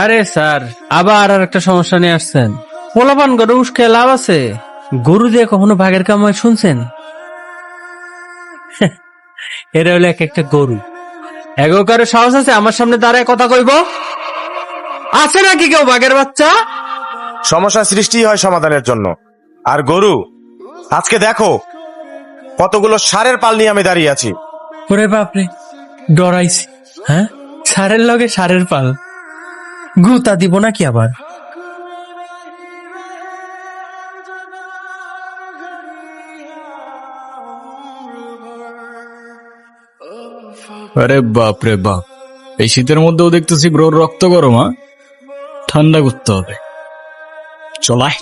আরে স্যার, আবার আর একটা সমস্যা নিয়ে আসছেন। পোলাপান গরু উস্কে লাভ আছে? গরু দিয়ে কখনো ভাগের কামাই শুনছেন? এরা হলো এক একটা গরু। এগোকারের সাহস আছে আমার সামনে দাঁড়ায় কথা কইব? আছে নাকি কেউ বাঘের বাচ্চা? সমস্যা সৃষ্টি হয় সমাধানের জন্য। আর গরু, আজকে দেখো কতগুলো ষাঁড়ের পাল নিয়ে আমি দাঁড়িয়ে আছি। ওরে বাপরে, ডরাইছি। হ্যাঁ, ষাঁড়ের লগে ষাঁড়ের পাল, গুতা দিব নাকি আবার? আরে বাপ রে বাপ, এই শীতের মধ্যেও দেখতেছি ব্রোর রক্ত গরম। ঠান্ডা করতে হবে, চলায়।